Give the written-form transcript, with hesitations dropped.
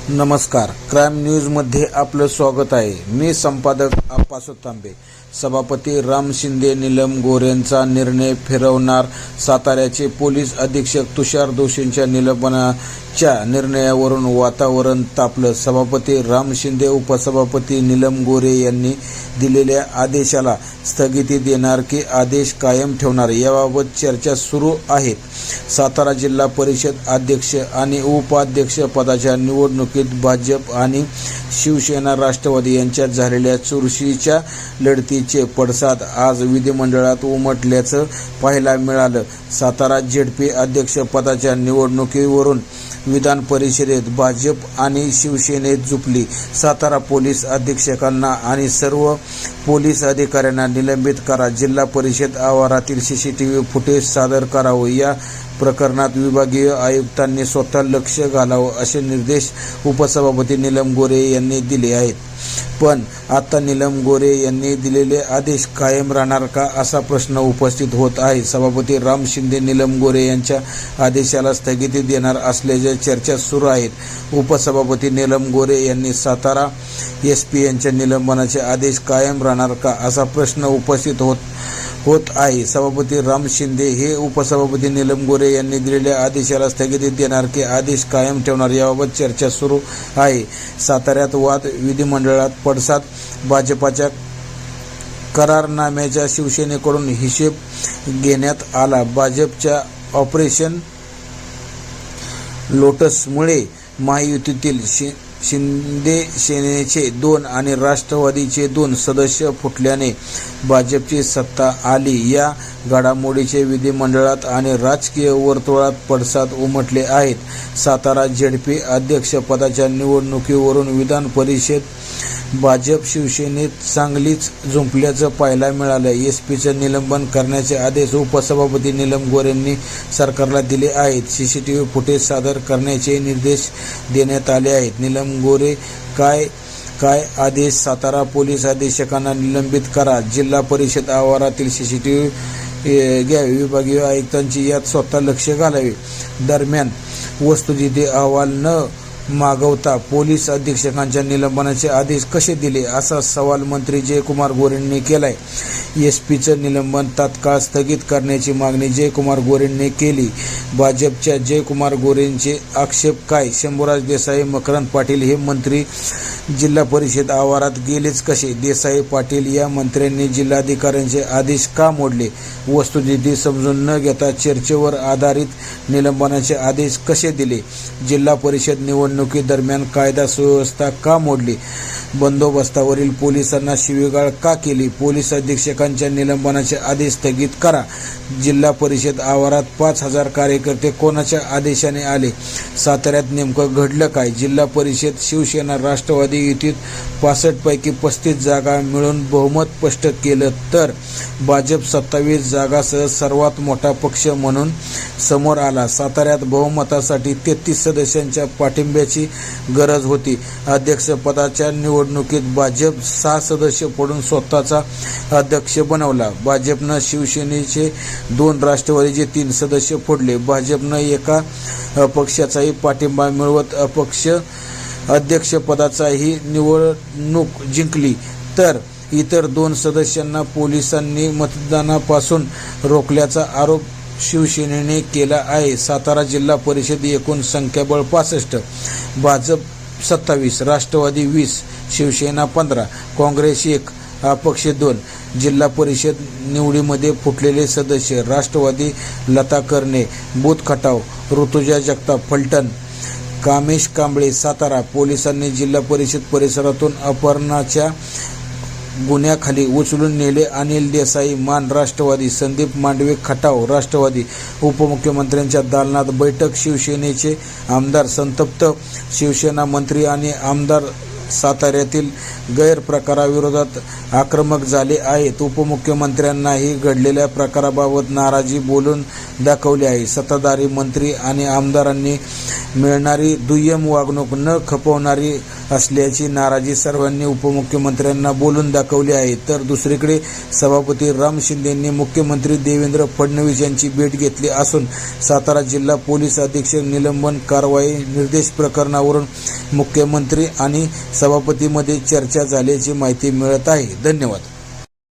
नमस्कार, क्राईम न्यूजमध्ये आपलं स्वागत आहे. मी संपादक आप्पासू तांबे. सभापती राम शिंदे नीलम गोऱ्हेंचा निर्णय फिरवणार. साताऱ्याचे पोलीस अधीक्षक तुषार दोशींच्या निलंबनाच्या निर्णयावरून वातावरण तापलं. सभापती राम शिंदे उपसभापती नीलम गोऱ्हे यांनी दिलेल्या आदेशाला स्थगिती देणार की आदेश कायम ठेवणार याबाबत चर्चा सुरू आहेत. सातारा जिल्हा परिषद अध्यक्ष आणि उपाध्यक्ष पदाच्या निवडणुकीत भाजप आणि शिवसेना राष्ट्रवादी यांच्यात झालेल्या चुरशीच्या लढतीचे पडसाद आज विधिमंडळात उमटल्याचं पाहायला मिळालं. सातारा झेडपी अध्यक्ष पदाच्या निवडणुकीवरून विधान परिषदेत भाजप आणि शिवसेनेत झुकली. सातारा पोलीस अधीक्षकांना आणि सर्व पोलीस अधिकाऱ्यांना निलंबित करा. जिल्हा परिषद आवारातील सीसीटीव्ही फुटेज सादर करावं. या प्रकरणात विभागीय आयुक्तांनी स्वतः लक्ष घालावं असे निर्देश उपसभापती नीलम गोऱ्हे यांनी दिले आहेत. पण आता नीलम गोऱ्हे यांनी दिलेले आदेश कायम राहणार का असा प्रश्न उपस्थित होत आहे. सभापती राम शिंदे नीलम गोऱ्हे यांच्या आदेशाला स्थगिती देणार असल्याच्या चर्चा सुरू आहेत. उपसभापती नीलम गोऱ्हे यांनी सातारा SP यांच्या निलंबनाचे आदेश कायम राहणार का असा प्रश्न उपस्थित होत आहे. सभापती राम शिंदे हे उपसभापती नीलम गोऱ्हे यांनी दिलेल्या आदेशाला स्थगिती देणार की आदेश कायम ठेवणार याबाबत चर्चा सुरू आहे. साताऱ्यात वाद, विधिमंडळात पडसाद, भाजपाच्या करारनाम्याचा शिवसेनेकडून हिशेब घेण्यात आला. भाजपच्या ऑपरेशन लोटसमुळे महायुतीतील शिंदे सेनेचे 2 आणि राष्ट्रवादीचे 2 सदस्य फुटल्याने भाजपची सत्ता आली. या घडामोडीचे विधिमंडळात आणि राजकीय वर्तुळात पडसाद उमटले आहेत. सातारा झेडपी अध्यक्षपदाच्या निवडणुकीवरून विधान परिषद भाजप शिवसेनेत चांगलीच झुंपल्याचं पाहायला मिळालं. SPचं निलंबन करण्याचे आदेश उपसभापती नीलम गोऱ्हेंनी सरकारला दिले आहेत. CCTV फुटेज सादर करण्याचे निर्देश देण्यात आले आहेत. नीलम गोऱ्हे काय आदेश? सातारा पोलीस अधीक्षकांना निलंबित करा. जिल्हा परिषद आवारातील CCTV घ्यावे. विभागीय आयुक्तांची यात स्वतः लक्ष घालावे. दरम्यान वस्तुस्थिती अहवाल न मागवता पोलीस अधीक्षकांच्या निलंबनाचे आदेश कसे दिले असा सवाल मंत्री जयकुमार गोरेंनी केलाय. SPचं निलंबन तात्काळ स्थगित करण्याची मागणी जयकुमार गोरेंनी केली. भाजपच्या जयकुमार गोरेंचे आक्षेप काय? शंभूराज देसाई, मकरंद पाटील हे मंत्री जिल्हा परिषद आवारात गेलेच कसे? देसाई, पाटील या मंत्र्यांनी जिल्हाधिकाऱ्यांचे आदेश का मोडले? वस्तुस्थिती समजून न घेता चर्चेवर आधारित निलंबनाचे आदेश कसे दिले? जिल्हा परिषद निवडणुकीदरम्यान कायदा सुव्यवस्था का मोडली? बंदोबस्तावरील पोलिसांना शिवीगाळ का केली? पोलीस अधीक्षकांच्या निलंबनाचे आदेश स्थगित करा. जिल्हा परिषद आवारात 5000 कार्यकर्ते कोणाच्या आदेशाने आले? साताऱ्यात नेमकं घडलं काय? जिल्हा परिषद शिवसेना राष्ट्रवादी युतीत 65 पैकी 35 जागा मिळून बहुमत स्पष्ट केलं तर भाजप 27 जागासह सर्वात मोठा पक्ष म्हणून समोर आला. साताऱ्यात बहुमतासाठी 33 सदस्यांच्या पाठिंब्याची गरज होती. अध्यक्षपदाच्या निवडणुकीत भाजप 6 सदस्य पडून स्वतःचा अध्यक्ष बनवला. भाजपनं शिवसेनेचे 2, राष्ट्रवादीचे 3 सदस्य फोडले. भाजपनं एका अपक्षाचाही पाठिंबा मिळवत अपक्ष अध्यक्षपदाचाही निवडणूक जिंकली तर इतर 2 सदस्यांना पोलिसांनी मतदानापासून रोखल्याचा आरोप शिवसेनेने केला आहे. सातारा जिल्हा परिषद एकूण संख्याबळ 65, भाजप 27, राष्ट्रवादी 20, शिवसेना 15, काँग्रेस 1, अपक्ष 2. जिल्हा परिषद निवडीमध्ये फुटलेले सदस्य: राष्ट्रवादी लता कर्णे, बुध खटाव, ऋतुजा जगताप फलटण, कामेश कांबळे सातारा. पोलिसांनी जिल्हा परिषद परिसरातून अपहरणाच्या गुन्ह्याखाली उचलून नेले अनिल देसाई, मान, राष्ट्रवादी, संदीप मांडवे खटाव, राष्ट्रवादी. उपमुख्यमंत्र्यांच्या दालनात बैठक, शिवसेनेचे आमदार संतप्त, शिवसेना मंत्री आणि आमदार साताऱ्यातील गैरप्रकाराविरोधात आक्रमक झाले आहेत. उपमुख्यमंत्र्यांनाही घडलेल्या प्रकाराबाबत नाराजी बोलून दाखवली आहे. सत्ताधारी मंत्री आणि आमदारांनी मिळणारी दुय्यम वागणूक न खपवणारी असल्याची नाराजी सर्वांनी उपमुख्यमंत्र्यांना बोलून दाखवली आहे. तर दुसरीकडे सभापती राम शिंदेंनी मुख्यमंत्री देवेंद्र फडणवीस यांची भेट घेतली असून सातारा जिल्हा पोलीस अधीक्षक निलंबन कारवाई निर्देश प्रकरणावरून मुख्यमंत्री आणि सभापतीमध्ये चर्चा झाल्याची माहिती मिळत आहे. धन्यवाद.